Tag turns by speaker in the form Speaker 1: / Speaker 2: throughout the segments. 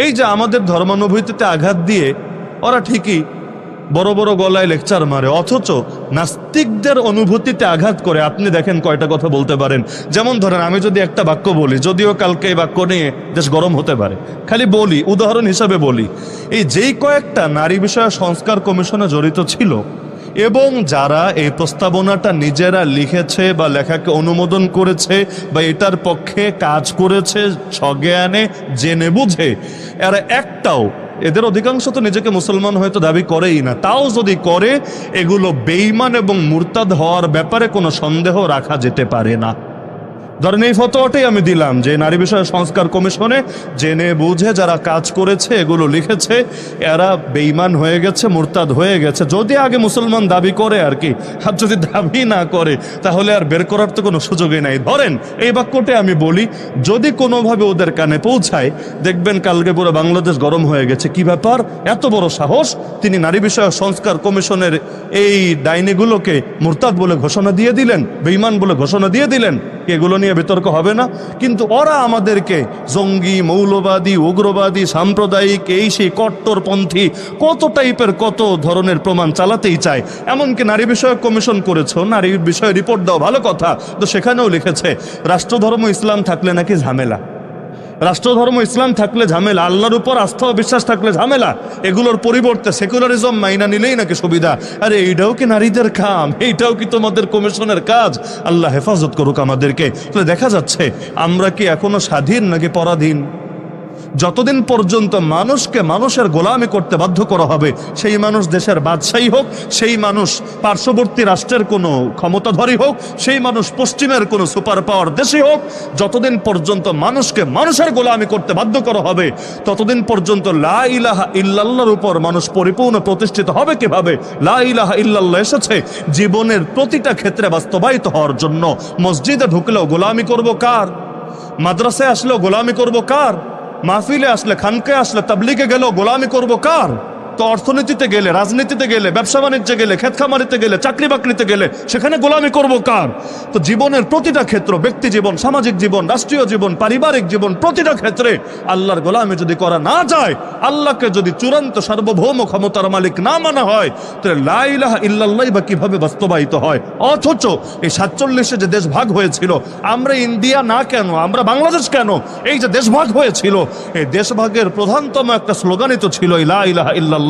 Speaker 1: এই যে আমাদের ধর্মানুভূতিতে আঘাত দিয়ে ওরা ঠিকই বড় বড় গলায় লেকচার মারে, অথচ নাস্তিকদের অনুভূতিতে আঘাত করে। আপনি দেখেন কয়টা কথা বলতে পারেন। যেমন ধরেন, আমি যদি একটা বাক্য বলি, যদিও কালকে এই বাক্য নিয়ে দেশ গরম হতে পারে, খালি বলি, উদাহরণ হিসাবে বলি, এই যেই কয়েকটা নারী বিষয় সংস্কার কমিশনে জড়িত ছিল এবং যারা এই প্রস্তাবনাটা নিজেরা লিখেছে বা লেখাকে অনুমোদন করেছে বা এটার পক্ষে কাজ করেছে সজ্ঞানে জেনে বুঝে, এরা একটাও, এদের অধিকাংশ তো নিজেকে মুসলমান হয়তো দাবি করেই না, তাও যদি করে, এগুলো বেঈমান এবং মুরতাদ হওয়ার ব্যাপারে কোনো সন্দেহ রাখা যেতে পারে না। ধরেন এই ফতোয়াটাই আমি দিলাম যে নারী বিষয় সংস্কার কমিশনে জেনে বুঝে যারা কাজ করেছে, এগুলো লিখেছে, এরা বেঈমান হয়ে গেছে, মুরতাদ হয়ে গেছে, যদি আগে মুসলমান দাবি করে আর কি। আর যদি দাবি না করে তাহলে আর বের করার তো কোনো সুযোগই নাই। ধরেন এই বাক্যটা আমি বলি, যদি কোনোভাবে ওদের কানে পৌঁছায়, দেখবেন কালকে পুরো বাংলাদেশ গরম হয়ে গেছে। কি ব্যাপার, এত বড় সাহস, তিনি নারী বিষয়ক সংস্কার কমিশনের এই ডাইনিগুলোকে মুরতাদ বলে ঘোষণা দিয়ে দিলেন, বেঈমান বলে ঘোষণা দিয়ে দিলেন। এগুলো নিয়ে বিতর্ক হবে না? কিন্তু ওরা আমাদেরকে জঙ্গি, মৌলবাদী, উগ্রবাদী, সাম্প্রদায়িক, এই সেই কট্টরপন্থী, কত টাইপের কত ধরনের প্রমাণ চালাতেই চায়। এমনকি নারী বিষয়ক কমিশন করেছো, নারী বিষয়ে রিপোর্ট দাও, ভালো কথা, তো সেখানেও লিখেছে রাষ্ট্রধর্ম ইসলাম থাকলে নাকি ঝামেলা, রাষ্ট্রধর্ম ইসলাম থাকলে ঝামেলা, আল্লাহর উপর আস্থা ও বিশ্বাস থাকলে ঝামেলা, এগুলোর পরিবর্তে সেকুলারিজম মাইনা নিলেই নাকি সুবিধা। আরে এইটাও কি নারীদের কাম? এইটাও কি তোমাদের কমিশনের কাজ? আল্লাহ হেফাজত করুক আমাদেরকে। তাহলে দেখা যাচ্ছে আমরা কি এখনো স্বাধীন নাকি পরাধীন? যতদিন পর্যন্ত মানুষকে মানুষের গোলামি করতে বাধ্য করা হবে, সেই মানুষ দেশের বাদশাহী হোক, সেই মানুষ পার্শ্ববর্তী রাষ্ট্রের কোনো ক্ষমতাধরী হোক, সেই মানুষ পশ্চিমের কোনো সুপার পাওয়ার দেশে হোক, যতদিন পর্যন্ত মানুষকে মানুষের গোলামি করতে বাধ্য করা হবে, ততদিন পর্যন্ত লা ইলাহা ইল্লাল্লাহর উপর মানুষ পরিপূর্ণ প্রতিষ্ঠিত হবে। কিভাবে? লা ইলাহা ইল্লাল্লাহ এসেছে জীবনের প্রতিটা ক্ষেত্রে বাস্তবায়িত হওয়ার জন্য। মসজিদে ঢুকলেও গোলামি করব কার? মাদ্রাসায় আসলেও গোলামি করব কার? মাহফিলে আসলে, খানকে আসলে, তাবলিগে গেলেও গোলামি করব কার? তো অর্থনীতিতে গেলে, রাজনীতিতে গেলে, ব্যবসা বাণিজ্যে গেলে, ক্ষেতখামারিতে গেলে, চাকরি বাকরিতে গেলে, সেখানে গোলামি করব কার? তো জীবনের প্রতিটা ক্ষেত্র, ব্যক্তি জীবন, সামাজিক জীবন, রাষ্ট্রীয় জীবন, পারিবারিক জীবন, প্রতিটা ক্ষেত্রে আল্লাহর গোলামি যদি করা না যায়, আল্লাহকে যদি চূড়ান্ত সার্বভৌম ক্ষমতার মালিক না মানা হয়, তাহলে লা ইলাহা ইল্লাল্লাহ বা কিভাবে বাস্তবায়িত হয়? অথচ এই 47-এ যে দেশ ভাগ হয়েছিল, আমরা ইন্ডিয়া না কেন, আমরা বাংলাদেশ কেন, এই যে দেশ ভাগ হয়েছিল, এই দেশ ভাগের প্রধানতম একটা স্লোগানই তো ছিল লা ইলাহা ইল্লাল্লাহ।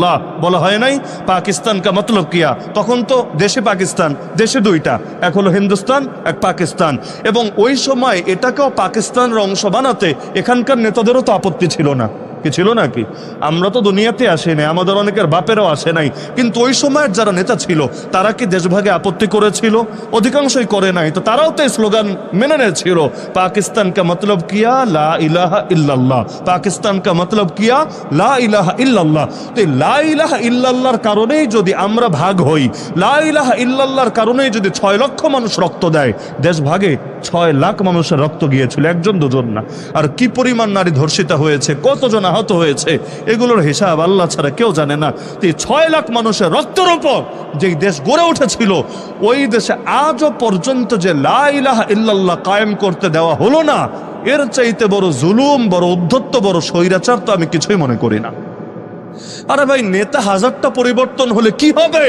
Speaker 1: বলা হয় নাই পাকিস্তান কা মতলব কিয়া? তখন তো দেশে পাকিস্তান, দেশে দুইটা, এক হলো হিন্দুস্তান, এক পাকিস্তান। এবং ওই সময় এটাকেও পাকিস্তানের অংশ বানাতে এখানকার নেতাদেরও তো আপত্তি ছিল না, কি ছিল নাকি? আমরা তো দুনিয়াতে আসি নাই, আমাদের অনেকের বাপেরাও আসে নাই, কিন্তু ওই সময়ের যারা নেতা ছিল তারা কি দেশভাগে আপত্তি করেছিল? অধিকাংশই করে নাই। তো তারাও তো এই স্লোগান মেনে নিয়েছিল, পাকিস্তান কা মতলব কিয়া লা ইলাহা ইল্লাল্লাহ, পাকিস্তান কা মতলব কিয়া লা ইলাহা ইল্লাল্লাহ। তো এই লা ইলাহা ইল্লাল্লাহর কারণেই যদি আমরা ভাগ হই, লা ইলাহা ইল্লাল্লাহর কারণেই যদি 6 লক্ষ মানুষ রক্ত দেয়, দেশ ভাগে 6 লাখ মানুষের রক্ত গিয়েছিল, একজন দুজন না। আর কি পরিমাণ নারী ধর্ষিতা হয়েছে, কতজন আহত হয়েছে, এগুলোর হিসাব আল্লাহ ছাড়া কেউ জানে না। 6 লাখ মানুষের রক্তের উপর যে দেশ গড়ে উঠেছিল, ওই দেশে আজও পর্যন্ত যে লা ইলাহা ইল্লাল্লাহ কায়েম করতে দেওয়া হলো না, এর চাইতে বড় জুলুম, বড় উদ্ধত্ত, বড় স্বৈরাচার তো আমি কিছুই মনে করি না। আরে ভাই, নেতা 1000টা পরিবর্তন হলে কি হবে?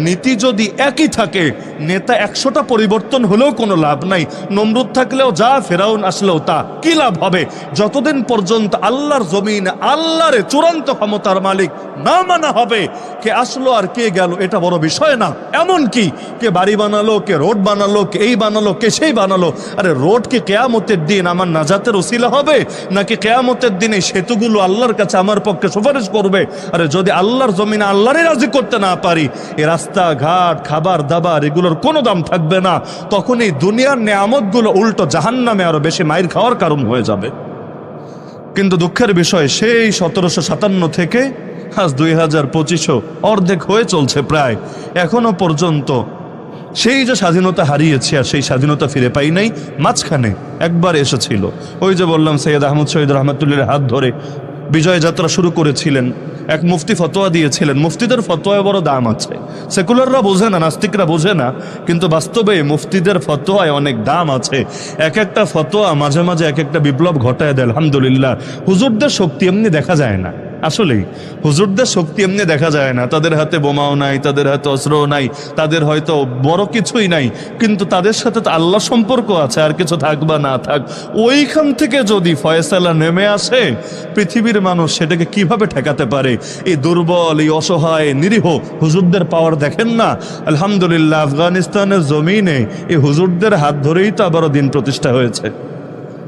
Speaker 1: নীতি যদি একই থাকে, নেতা 100টা পরিবর্তন হলেও কোনো লাভ নাই। নমরুদ থাকলেও যা, ফেরাউন আসলেও তা, কি লাভ হবে? যতদিন পর্যন্ত আল্লাহর জমিন, আল্লাহর চূড়ান্ত ক্ষমতার মালিক না মানা হবে, কে আসলো আর কে গেল এটা বড় বিষয় না। এমন কি কে বাড়ি বানালো, কে রোড বানালো, কে এই বানালো, কে সেই বানালো, আরে রোড কি কেয়ামতের দিন আমার নাজাতের উসিলা হবে? নাকি কেয়ামতের দিন এই সেতুগুলো আল্লাহর কাছে আমার পক্ষে সুপারিশ করবে? আরে যদি আল্লাহর জমিনে আল্লাহরই রাজি করতে না পারি, রাস্তাঘাট, খাবার দাবার, এগুলোর কোনো দাম থাকবে না। তখন এই দুনিয়ার নেয়ামতগুলো উল্টো জাহান্নামে আরো বেশি মাইর খাওয়ার কারণ হয়ে যাবে। কিন্তু দুঃখের বিষয়, সেই 1757 থেকে আজ 2025 অর্ধেক হয়ে চলছে প্রায়, এখনো পর্যন্ত সেই যে স্বাধীনতা হারিয়েছি আর সেই স্বাধীনতা ফিরে পাই নাই। মাঝখানে একবার এসেছিল, ওই যে বললাম সৈয়দ আহমদ শহীদ রহমতুল্লাহর হাত ধরে বিজয় যাত্রা শুরু করেছিলেন, এক মুফতি ফতোয়া দিয়েছিলেন। মুফতিদের ফতোয়ায় বড় দাম আছে, সেকুলাররা বোঝে না, নাস্তিকরা বোঝে না, কিন্তু বাস্তবে মুফতিদের ফতোয়ায় অনেক দাম আছে। এক একটা ফতোয়া মাঝে মাঝে এক একটা বিপ্লব ঘটায় দেয়। আলহামদুলিল্লাহ, হুজুরদের শক্তি এমনি দেখা যায় না। আসলেই হুজুরদের শক্তি এমনি দেখা যায় না। তাদের হাতে বোমাও নাই, তাদের হাতে অস্ত্রও নাই, তাদের হয়তো বড় কিছুই নাই, কিন্তু তাদের সাথে তো আল্লাহ সম্পর্ক আছে। আর কিছু থাক বা না থাক, ওইখান থেকে যদি ফয়সালা নেমে আসে, পৃথিবীর মানুষ সেটাকে কিভাবে ঠেকাতে পারে? এই দুর্বল, এই অসহায়, নিরীহ হুজুরদের পাওয়ার দেখেন না। আলহামদুলিল্লাহ, আফগানিস্তানের জমিনে এই হুজুরদের হাত ধরেই তো আবারও দিন প্রতিষ্ঠা হয়েছে।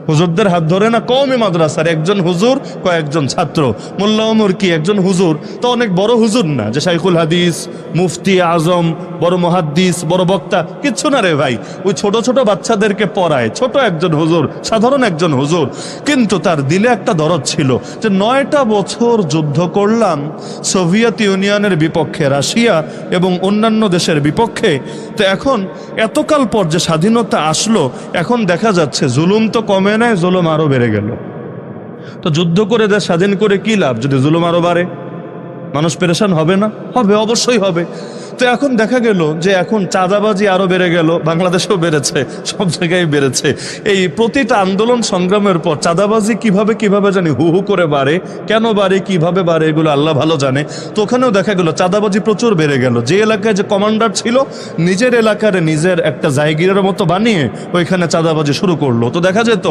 Speaker 1: হুজুরদের হাত ধরে না, কওমি মাদ্রাসার একজন হুজুর, কয়েকজন ছাত্র। মোল্লা ওমর কি একজন হুজুর? তো অনেক বড় হুজুর না যে শাইখুল হাদিস, মুফতি আজম, বড় মুহাদ্দিস, বড় বক্তা, কিচ্ছু না রে ভাই। ওই ছোট ছোট বাচ্চাদেরকে পড়ায়, ছোট একজন হুজুর, সাধারণ একজন হুজুর। কিন্তু তার দিলে একটা দরদ ছিল যে 9টা বছর যুদ্ধ করলাম সোভিয়েত ইউনিয়নের বিপক্ষে, রাশিয়া এবং অন্যান্য দেশের বিপক্ষে। তো এখন এতকাল পর যে স্বাধীনতা আসলো, এখন দেখা যাচ্ছে জুলুম তো কমে নাই, জুলুম আরো বেড়ে গেল। তো যুদ্ধ করে দেশ স্বাধীন করে কি লাভ যদি জুলুম আরো বাড়ে? মানুষ পেরেশান হবে না? হবে, অবশ্যই হবে। তো এখন দেখা গেল যে এখন চাঁদাবাজি আরো বেড়ে গেল, বাংলাদেশেও বেড়েছে, সব জায়গায় বেড়েছে। এই প্রতিটা আন্দোলন সংগ্রামের পর চাঁদাবাজি কিভাবে জানি হু হু করে বাড়ে। কেন বাড়ে, কিভাবে বাড়ে, এগুলো আল্লাহ ভালো জানে। তো ওখানেও দেখা গেল চাঁদাবাজি প্রচুর বেড়ে গেল। যে এলাকায় যে কমান্ডার ছিল, নিজের এলাকার নিজের একটা জায়গিরের মতো বানিয়ে ওইখানে চাঁদাবাজি শুরু করলো। তো দেখা যেত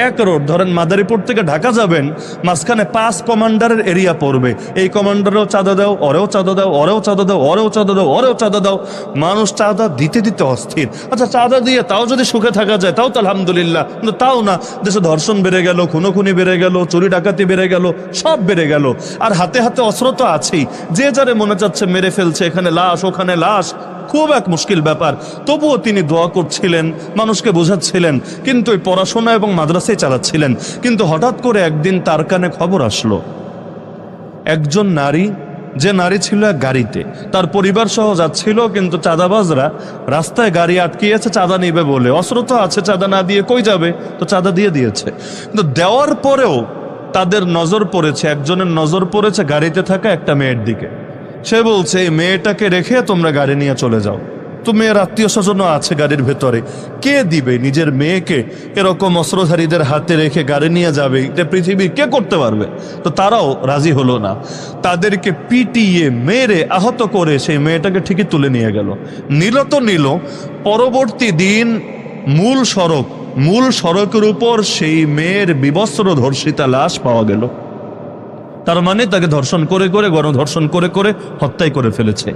Speaker 1: এক রোড ধরেন মাদারীপুর থেকে ঢাকা যাবেন, মাঝখানে 5 কমান্ডারের এরিয়া পড়বে। এই কমান্ডারও চাঁদা দাও, ওরেও চাঁদা দাও, ওরেও চাঁদা দাও, ওরেও চাঁদা দাও, ওরেও চাঁদা দাও। মানুষ চাঁদা দিতে দিতে অস্থির। আচ্ছা, চাঁদা দিয়ে তাও যদি সুখে থাকা যায় তাও তো আলহামদুলিল্লাহ, কিন্তু তাও না। দেশে ধর্ষণ বেড়ে গেল, খুনোখুনি বেড়ে গেল, চুরি ডাকাতি বেড়ে গেল, সব বেড়ে গেল। আর হাতে হাতে অস্ত্র তো আছেই, যে যারে মনে চাচ্ছে মেরে ফেলছে, এখানে লাশ, ওখানে লাশ। খুব এক মুশকিল ব্যাপার। তবুও তিনি দোয়া করছিলেন, মানুষকে বোঝাচ্ছিলেন, কিন্তু ওই পড়াশোনা এবং মাদ্রাসায় চালাচ্ছিলেন। কিন্তু হঠাৎ করে একদিন তার কানে খবর আসলো, একজন নারী, যে নারী ছিল এক গাড়িতে, তার পরিবার সহ যাচ্ছিল, কিন্তু চাঁদাবাজরা রাস্তায় গাড়ি আটকিয়েছে চাঁদা নিবে বলে। অস্ত্র তো আছে, চাঁদা না দিয়ে কই যাবে? তো চাঁদা দিয়ে দিয়েছে। কিন্তু দেওয়ার পরেও তাদের নজর পড়েছে, একজনের নজর পড়েছে গাড়িতে থাকা একটা মেয়ের দিকে। সে বলছে, এই মেয়েটাকে রেখে তোমরা গাড়ি নিয়ে চলে যাও। তো মেয়ের আত্মীয় স্বজনও আছে গাড়ির ভেতরে। কে দিবে নিজের মেয়েকে এরকম অস্ত্রধারীদের হাতে রেখে গাড়ি নিয়ে যাবে? এটা পৃথিবীর কে করতে পারবে? তো তারাও রাজি হলো না। তাদেরকে পিটিয়ে মেরে আহত করে সেই মেয়েটাকে ঠিকই তুলে নিয়ে গেল। নিল তো নিল, পরবর্তী দিন মূল সড়কের উপর সেই মেয়ের বিবস্ত্র ধর্ষিতা লাশ পাওয়া গেল। তার মানে তাকে ধর্ষণ করে করে, গণধর্ষণ করে করে হত্যাই করে ফেলেছে।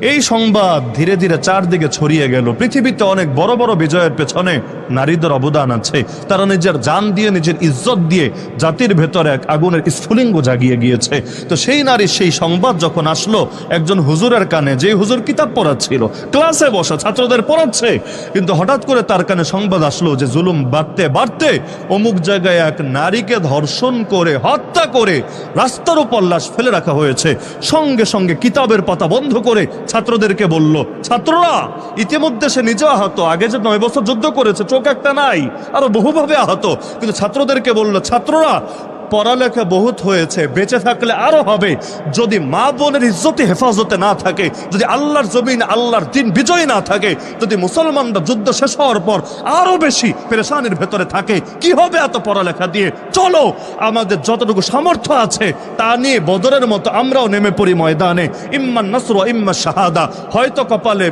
Speaker 1: এই সংবাদ ধীরে ধীরে চারদিকে ছড়িয়ে গেল। পৃথিবীতে অনেক বড় বড় বিজয়ের পেছনে নারীদের অবদান আছে। তারা নিজের জান দিয়ে, নিজের ইজ্জত দিয়ে জাতির ভেতরে এক আগুনের স্ফুলিঙ্গ জাগিয়ে গিয়েছে। তো সেই নারীর সেই সংবাদ যখন আসলো একজন হুজুরের কানে, যে হুজুর কিতাব পড়াচ্ছিল, ক্লাসে বসা ছাত্রদের পড়াচ্ছে, কিন্তু হঠাৎ করে তার কানে সংবাদ আসলো যে জুলুম বাড়তে বাড়তে অমুক জায়গায় এক নারীকে ধর্ষণ করে, হত্যা করে রাস্তার উপর লাশ ফেলে রাখা হয়েছে। সঙ্গে সঙ্গে কিতাবের পাতা বন্ধ করে ছাত্রদেরকে বলল, ছাত্ররা, ইতিমধ্যে সে নিজে আহত, আগে যে 9 বছর যুদ্ধ করেছে, চোখ একটা নাই, আরো বহুভাবে আহত। কিন্তু ছাত্রদেরকে বলল, ছাত্ররা, পড়ালেখা বহুত হয়েছে, বেঁচে থাকলে আরো হবে। যদি মা বোনের ইজ্জতে হেফাজতে না থাকে, যদি আল্লাহর জমিন, আল্লাহর দিন বিজয় না থাকে, যদি মুসলমানরা যুদ্ধ শেষ হওয়ার পর আরো বেশি পেরেশানির ভেতরে থাকে, কি হবে এত পড়ালেখা দিয়ে? চলো, আমাদের যতটুকু সামর্থ্য আছে তা নিয়ে বদরের মতো আমরাও নেমে পড়ি ময়দানে। ইম্মান নাসর ইম্মা শাহাদা, হয়তো কপালে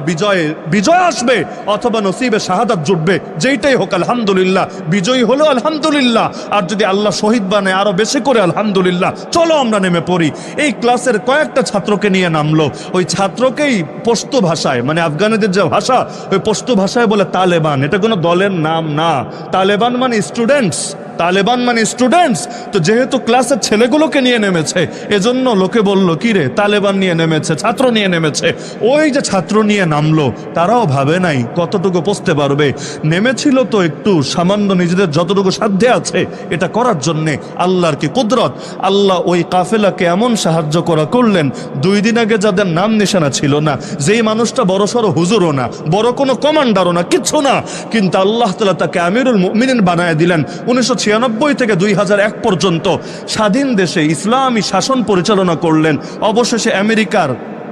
Speaker 1: বিজয় আসবে, অথবা নসিবে শাহাদাত জুটবে। যেইটাই হোক আলহামদুলিল্লাহ, বিজয়ী হলো আলহামদুলিল্লাহ, আর যদি আল্লাহ শহীদ বানায় আরো বেশি করে আলহামদুলিল্লাহ। চলো আমরা নেমে পড়ি। এই ক্লাসের কয়েকটা ছাত্রকে নিয়ে নামলো। ওই ছাত্রকেই পশতু ভাষায়, মানে আফগানিদের যে ভাষা, ওই পশতু ভাষায় বলে তালেবান। এটা কোনো দলের নাম না, তালেবান মানে স্টুডেন্টস, তালেবান মানে স্টুডেন্টস। তো যেহেতু ক্লাসের ছেলেগুলোকে নিয়ে নেমেছে, এজন্য লোকে বলল, কি রে, তালেবান নিয়ে নেমেছে, ছাত্র নিয়ে নেমেছে। ওই যে ছাত্র নিয়ে নামলো, তারাও ভাবে নাই কতটুকু পৌঁছতে পারবে। নেমেছিল তো একটু সামান্য নিজেদের যতটুকু সাধ্যে আছে এটা করার জন্যে। আল্লাহর কি কুদরত! আল্লাহ ওই কাফেলাকে এমন সাহায্য করলেন, 2 দিন আগে যাদের নাম নিশানা ছিল না, যেই মানুষটা বড় সড়ো হুজুরও না, বড় কোনো কমান্ডারও না, কিচ্ছু না, কিন্তু আল্লাহ তাআলা তাকে আমিরুল মুমিনিন বানায় দিলেন। 1946 1996 থেকে 2001 পর্যন্ত স্বাধীন দেশে ইসলামী শাসন পরিচালনা করলেন। অবশেষে আমেরিকার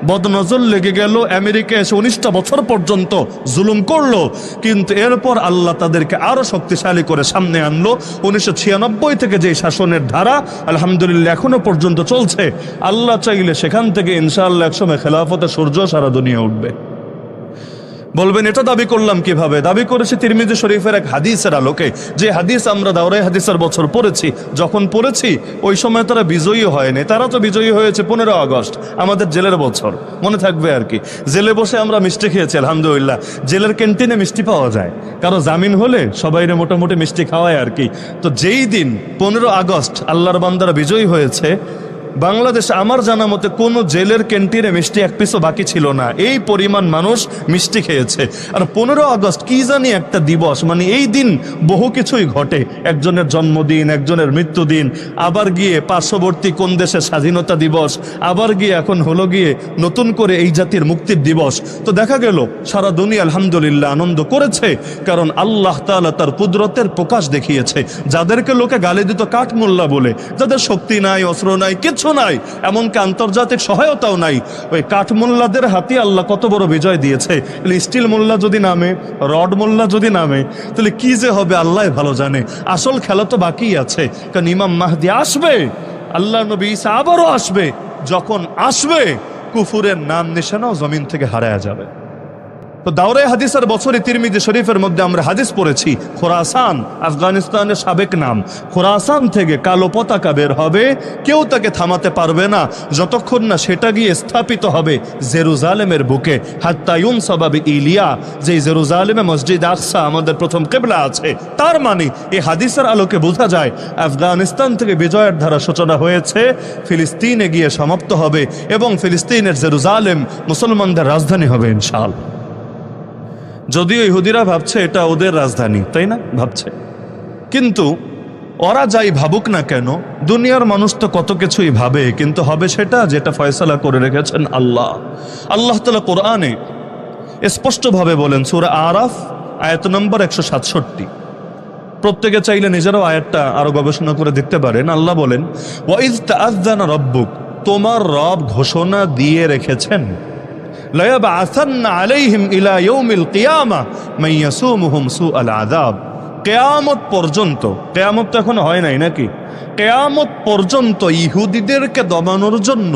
Speaker 1: বদনজর লেগে গেল, আমেরিকা এসে 19টা বছর পর্যন্ত জুলুম করলো, কিন্তু এরপর আল্লাহ তাদেরকে আরো শক্তিশালী করে সামনে আনলো। 1996 থেকে যে শাসনের ধারা আলহামদুলিল্লাহ এখনো পর্যন্ত চলছে। আল্লাহ চাইলে সেখান থেকে ইনশাআল্লাহ একসময় খেলাফতের সূর্য সারা দুনিয়া উঠবে। বলবেন এটা দাবি করলাম কিভাবে? দাবি করেছি তিরমিজি শরীফের এক হাদিসের আলোকে, যে হাদিস আমরা দাওরায়ে হাদিসের বছর পড়েছি। যখন পড়েছি ওই সময় তারা বিজয়ী হয়নি, তারা তো বিজয়ী হয়েছে 15 আগস্ট, আমাদের জেলের বছর, মনে থাকবে আর কি। জেলে বসে আমরা মিষ্টি খেয়েছি আলহামদুলিল্লাহ। জেলের ক্যান্টিনে মিষ্টি পাওয়া যায়, কারো জামিন হলে সবাইরে মোটামুটি মিষ্টি খাওয়ায় আর কি। তো যেই দিন 15 আগস্ট আল্লাহর বান্দারা বিজয়ী হয়েছে, বাংলাদেশে আমার জানা মতে কোনো জেলের ক্যান্টিনে মিষ্টি এক পিসও বাকি ছিল না, এই পরিমাণ মানুষ মিষ্টি খেয়েছে। আর 15 আগস্ট কি জানি একটা দিবস, মানে এই দিন বহু কিছুই ঘটে, একজনের জন্মদিন, একজনের মৃত্যুদিন, আবার গিয়ে পার্শ্ববর্তী কোন দেশের স্বাধীনতা দিবস, আবার গিয়ে এখন হলো গিয়ে নতুন করে এই জাতির মুক্তির দিবস। তো দেখা গেল সারা দুনিয়া আলহামদুলিল্লাহ আনন্দ করেছে, কারণ আল্লাহ তাআলা তার কুদরতের প্রকাশ দেখিয়েছে। যাদেরকে লোকে গালি দিত কাঠমোল্লা বলে, যাদের শক্তি নাই, অস্ত্র নাই, কিছু নাই, এমনকি আন্তর্জাতিক সহায়তাও নাই, ওই কাঠমোল্লাদের হাতে আল্লাহ কত বড় বিজয় দিয়েছে। স্টিল মোল্লা যদি নামে, রড মোল্লা যদি নামে, তাহলে কি যে হবে আল্লাহ ভালো জানে। আসল খেলা তো বাকি আছে, কারণ ইমাম মাহদি আসবে, আল্লাহ নবী ঈসা আবারও আসবে। যখন আসবে কুফুরের নাম নিশানাও জমিন থেকে হারায়া যাবে। তো দাওরায়ে হাদিসের বছরে তিরমিজি শরীফের মধ্যে আমরা হাদিস পড়েছি, খোরাসান আফগানিস্তানের সাবেক নাম, খোরাসান থেকে কালো পতাকা বের হবে, কেউ তাকে থামাতে পারবে না যতক্ষণ না সেটা গিয়ে স্থাপিত হবে জেরুজালেমের বুকে। হাত্তা ইউনসাবা বিইলিয়া, যে জেরুজালেমে মসজিদ আকসা আমাদের প্রথম কিবলা আছে। তার মানে এই হাদিসের আলোকে বোঝা যায় আফগানিস্তান থেকে বিজয়ের ধারা সূচনা হয়েছে, ফিলিস্তিনে গিয়ে সমাপ্ত হবে, এবং ফিলিস্তিনের জেরুজালেম মুসলমানদের রাজধানী হবে ইনশাআল্লাহ। যদিও ইহুদিরা ভাবছে এটা ওদের রাজধানী, তাই না? ভাবছে, কিন্তু ওরা যাই ভাবুক না কেন, দুনিয়ার মানুষ তো কত কিছুই ভাবে, কিন্তু হবে সেটা যেটা ফয়সালা করে রেখেছেন আল্লাহ। আল্লাহ তাআলা কোরআনে স্পষ্টভাবে বলেন, সূরা আরাফ আয়াত নম্বর 167। প্রত্যেকে চাইলে নিজেরাও আয়াতটা আরো গবেষণা করে দেখতে পারেন। আল্লাহ বলেন, ওয়াইজ তাআযানা রাব্বুক, তোমার রব ঘোষণা দিয়ে রেখেছেন, লায়াবআসান্না আলাইহিম ইলা ইয়াউমিল কিয়ামাহ মান ইয়াসুমুহুম সুআল আযাব। কিয়ামত পর্যন্ত, কিয়ামত তো এখন হয় নাই নাকি, কিয়ামত পর্যন্ত ইহুদিদেরকে দমানোর জন্য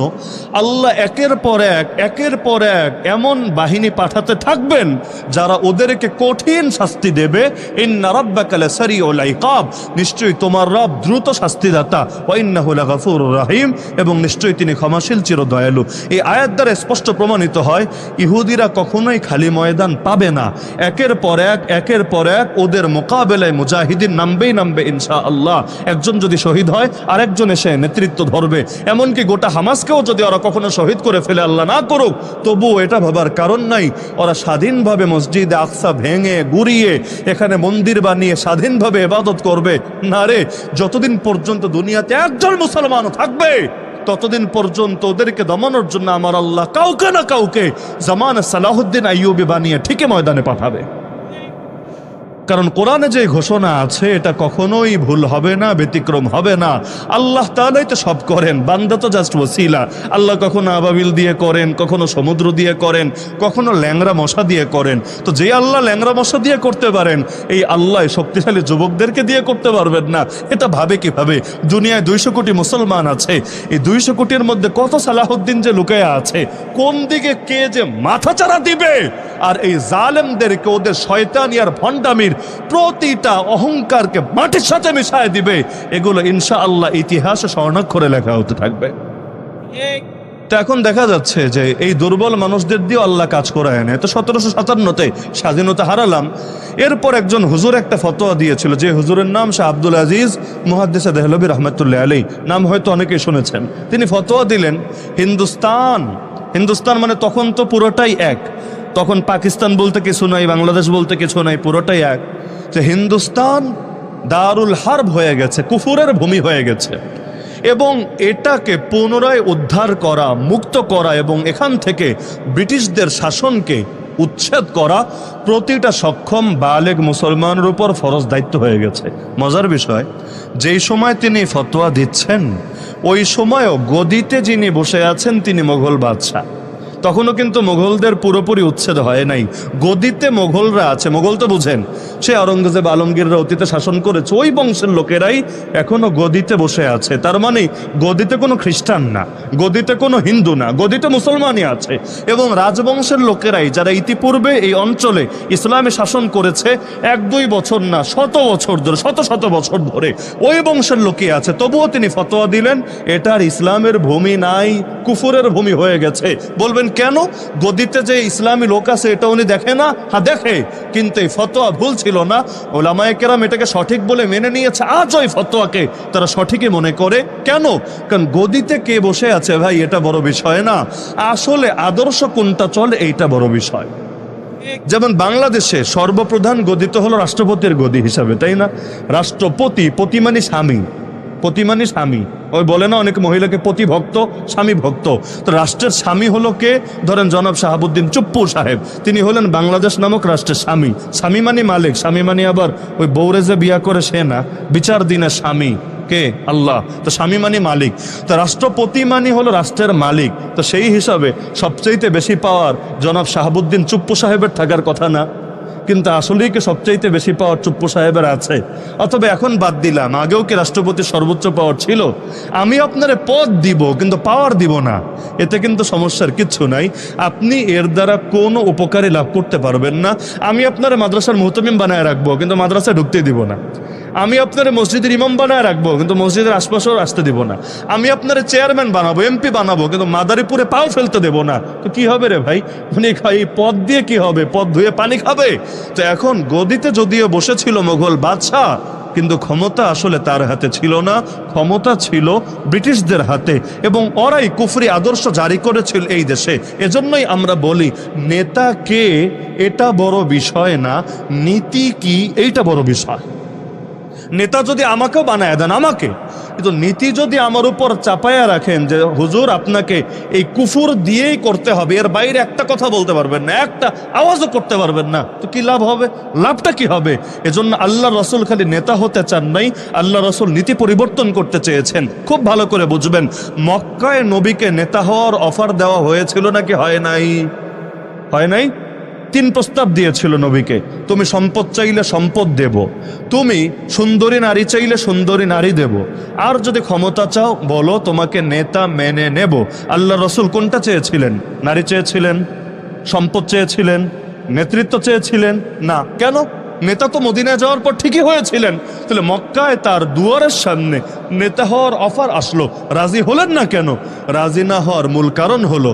Speaker 1: আল্লাহ একের পর এক এমন বাহিনী পাঠাতে থাকবেন যারা ওদেরকে কঠিন শাস্তি দেবে। ইন্না রাব্বাকা লাসারিউল ইকাব, নিশ্চয়ই তোমার রব দ্রুত শাস্তিদাতা, ওয়া ইন্নাহু লাগাফুরুর রহিম, এবং নিশ্চয়ই তিনি ক্ষমাশীল চির দয়ালু। এই আয়াত দ্বারা স্পষ্ট প্রমাণিত হয় ইহুদিরা কখনোই খালি ময়দান পাবে না। একের পর এক ওদের মোকাবেলায় মুজাহিদিন নামবে ইনশাআল্লাহ। একজন যদি শহীদ হয় আরেকজন এসে নেতৃত্ব ধরবে। এমনকি গোটা হামাসকেও যদি ওরা কখনো শহীদ করে ফেলে, আল্লাহ না করুক, তবুও এটা ভাবার কারণ নাই, ওরা স্বাধীনভাবে মসজিদ আকসা ভেঙে গুড়িয়ে এখানে মন্দির বানিয়ে স্বাধীনভাবে ইবাদত করবে না রে। যতদিন পর্যন্ত দুনিয়াতে একজন মুসলমানও থাকবে ততদিন পর্যন্ত ওদেরকে দমানোর জন্য আমার আল্লাহ কাউকে না কাউকে জামান সালাহুদ্দিন আইয়ুবী বানিয়ে ঠিকই ময়দানে পাঠাবে। কারণ কোরআনে যে ঘোষণা আছে এটা কখনোই ভুল হবে না, ব্যতিক্রম হবে না। আল্লাহ তাআলাই তো সব করেন, বান্দা তো জাস্ট ওসিলা। আল্লাহ কখনো আবাবিল দিয়ে করেন, কখনো সমুদ্র দিয়ে করেন, কখনো ল্যাংরা মশা দিয়ে করেন। তো যে আল্লাহ ল্যাংরা মশা দিয়ে করতে পারেন, এই আল্লাহ শক্তিশালী যুবকদেরকে দিয়ে করতে পারবেন না? এটা ভাবে কিভাবে? দুনিয়ায় 200 কোটি মুসলমান আছে, এই 200 কোটির মধ্যে কত সালাহুদ্দিন যে লুকায়া আছে, কোন দিকে কে যে মাথাচাড়া দিবে, আর এই জালেমদেরকে ওদের শয়তানি আর ভণ্ডামির প্রতিটা অহংকারকে মাটির সাথে মিশায় দিবে, এগুলো ইনশাআল্লাহ ইতিহাসে স্বর্ণাক্ষরে লেখা হতে থাকবে। তো এখন দেখা যাচ্ছে যে এই দুর্বল মানুষদের দিয়ে আল্লাহ কাজ করায় না। তো 1757-তে স্বাধীনতা হারালাম, এরপর একজন হুজুর একটা ফতোয়া দিয়েছিল, যে হুজুরের নাম শাহ আব্দুল আজিজ মুহাদ্দিস দেহলভী রহমতুল্লাহ আলাইহি, নাম হয়তো অনেকেই শুনেছেন। তিনি ফতোয়া দিলেন, হিন্দুস্তান মানে তখন তো পুরোটাই এক, তখন পাকিস্তান বলতে কিছু নাই, বাংলাদেশ বলতে কিছু নাই, পুরোটাই এক, যে হিন্দুস্তান দারুল হারব হয়ে গেছে, কুফুরের ভূমি হয়ে গেছে, এবং এটাকে পুনরায় উদ্ধার করা, মুক্ত করা, এবং এখান থেকে ব্রিটিশদের শাসনকে উচ্ছেদ করা প্রতিটা সক্ষম বালেগ মুসলমানের উপর ফরজ দায়িত্ব হয়ে গেছে। মজার বিষয়, যেই সময় তিনি ফতোয়া দিচ্ছেন ওই সময়ও গদিতে যিনি বসে আছেন তিনি মোগল বাদশাহ। তখনও কিন্তু মোগলদের পুরোপুরি উচ্ছেদ হয় নাই, গদিতে মোগলরা আছে। মোগল তো বুঝেন, সে আওরঙ্গজেব আলমগীররা অতীতে শাসন করেছে, ওই বংশের লোকেরাই এখনো গদিতে বসে আছে। তার মানে গদিতে কোনো খ্রিস্টান না, গদিতে কোনো হিন্দু না, গদিতে মুসলমানই আছে। এবং রাজবংশের লোকেরাই, যারা ইতিপূর্বে এই অঞ্চলে ইসলামে শাসন করেছে 1-2 বছর না, শত বছর ধরে, শত শত বছর ধরে ওই বংশের লোকই আছে। তবুও তিনি ফতোয়া দিলেন এটার ইসলামের ভূমি নাই, কুফুরের ভূমি হয়ে গেছে। বলবেন কেন? গদিতে যে ইসলামী লোক আছে এটা উনি দেখে না? হ্যাঁ দেখে, কিন্তু এই ফতোয়া ভুল ছিল না। ওলামায়ে কেরাম এটাকে সঠিক বলে মেনে নিয়েছে। আজ ওই ফতোয়াকে তারা সঠিকই মনে করে। কেন? কারণ গদিতে কে বসে আছে ভাই এটা বড় বিষয় না, আসলে আদর্শ কোনটা চলে এইটা বড় বিষয়। যেমন বাংলাদেশে সর্বপ্রধান গদি তো হলো রাষ্ট্রপতির গদি হিসাবে, তাই না? রাষ্ট্রপতি, পতি মানে স্বামী, পতি মানে স্বামী। ওই বলে না অনেক মহিলাকে পতি ভক্ত, স্বামী ভক্ত। তো রাষ্ট্রের স্বামী হলো কে? ধরেন জনাব শাহাবুদ্দিন চুপ্পু সাহেব, তিনি হলেন বাংলাদেশ নামক রাষ্ট্রের স্বামী। স্বামী মানে মালিক, স্বামী মানে আবার ওই বউরে যে বিয়া করে সে না, বিচার দিনের স্বামী কে? আল্লাহ। তো স্বামী মানে মালিক, তো রাষ্ট্রপতি মানে হলো রাষ্ট্রের মালিক। তো সেই হিসাবে সবচাইতে বেশি পাওয়ার জনাব শাহাবুদ্দিন চুপ্পু সাহেবের থাকার কথা না? কিন্তু আসলেই কি সবচাইতে বেশি পাওয়ার চুপ্পু সাহেবের আছে? অথবা এখন বাদ দিলাম, আগেও কি রাষ্ট্রপতির সর্বোচ্চ পাওয়ার ছিল? আমি আপনারে পদ দিব কিন্তু পাওয়ার দিব না, এতে কিন্তু সমস্যার কিচ্ছু নাই। আপনি এর দ্বারা কোনো উপকারী লাভ করতে পারবেন না। আমি আপনারে মাদ্রাসার মুহতামিম বানায় রাখবো কিন্তু মাদ্রাসায় ঢুকতে দিব না। আমি আপনার মসজিদের ইমাম বানায় রাখবো কিন্তু মসজিদের আশপাশেও আসতে দিব না। আমি আপনার চেয়ারম্যান বানাবো, এমপি বানাবো, কিন্তু মাদারীপুরে পাও ফেলতে দেব না। তো কি হবে রে ভাই? উনি এই পদ দিয়ে কি হবে? পদ ধুয়ে পানি খাবে? তো এখন গদিতে যদিও বসেছিল মোগল বাদশাহ, কিন্তু ক্ষমতা আসলে তার হাতে ছিল না, ক্ষমতা ছিল ব্রিটিশদের হাতে। এবং ওরাই কুফরি আদর্শ জারি করেছিল এই দেশে। এজন্যই আমরা বলি নেতা কে এটা বড় বিষয় না, নীতি কি এইটা বড় বিষয়। নেতা যদি আমাকেও বানায় দেন, আমাকে, কিন্তু নীতি যদি আমার উপর চাপায়া রাখেন যে হুজুর আপনাকে এই কুফুর দিয়েই করতে হবে, এর বাইরে একটা কথা বলতে পারবেন না, একটা আওয়াজও করতে পারবেন না, তো কি লাভ হবে? লাভটা কি হবে? এজন্য আল্লাহ রসুল খালি নেতা হতে চান নাই, আল্লাহ রসুল নীতি পরিবর্তন করতে চেয়েছেন। খুব ভালো করে বুঝবেন, মক্কায় নবীকে নেতা হওয়ার অফার দেওয়া হয়েছিল নাকি হয় নাই? হয় নাই? 3 প্রস্তাব দিয়েছিল নবীকে, তুমি সম্পদ চাইলে সম্পদ দেব, তুমি সুন্দরী নারী চাইলে সুন্দরী নারী দেব, আর যদি ক্ষমতা চাও বলো তোমাকে নেতা মেনে নেব। আল্লাহ রসুল কোনটা চেয়েছিলেন? নারী চেয়েছিলেন? সম্পদ চেয়েছিলেন? নেতৃত্ব চেয়েছিলেন? না। কেন? নেতা তো মদিনায় যাওয়ার পর ঠিকই হয়েছিলেন। তাহলে মক্কায় তার দুয়ারের সামনে নেতা হওয়ার অফার আসলো, রাজি হলেন না কেন? রাজি না হওয়ার মূল কারণ হলো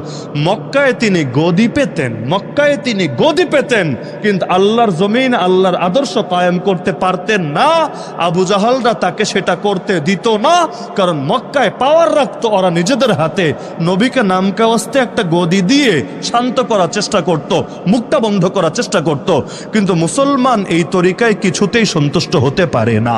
Speaker 1: মক্কায় তিনি গদি পেতেন, মক্কায় তিনি গদি পেতেন, কিন্তু আল্লাহর জমিন, আল্লাহর আদর্শ কায়েম করতে পারতেন না। আবু জাহালরা তাকে সেটা করতে দিত না, কারণ মক্কায় পাওয়ার রাখতো ওরা নিজেদের হাতে। নবীকে নামকাওয়াস্তে একটা গদি দিয়ে শান্ত করার চেষ্টা করত, মুখটা বন্ধ করার চেষ্টা করত, কিন্তু মুসলমান এই তরিকায় কিছুতেই সন্তুষ্ট হতে পারে না।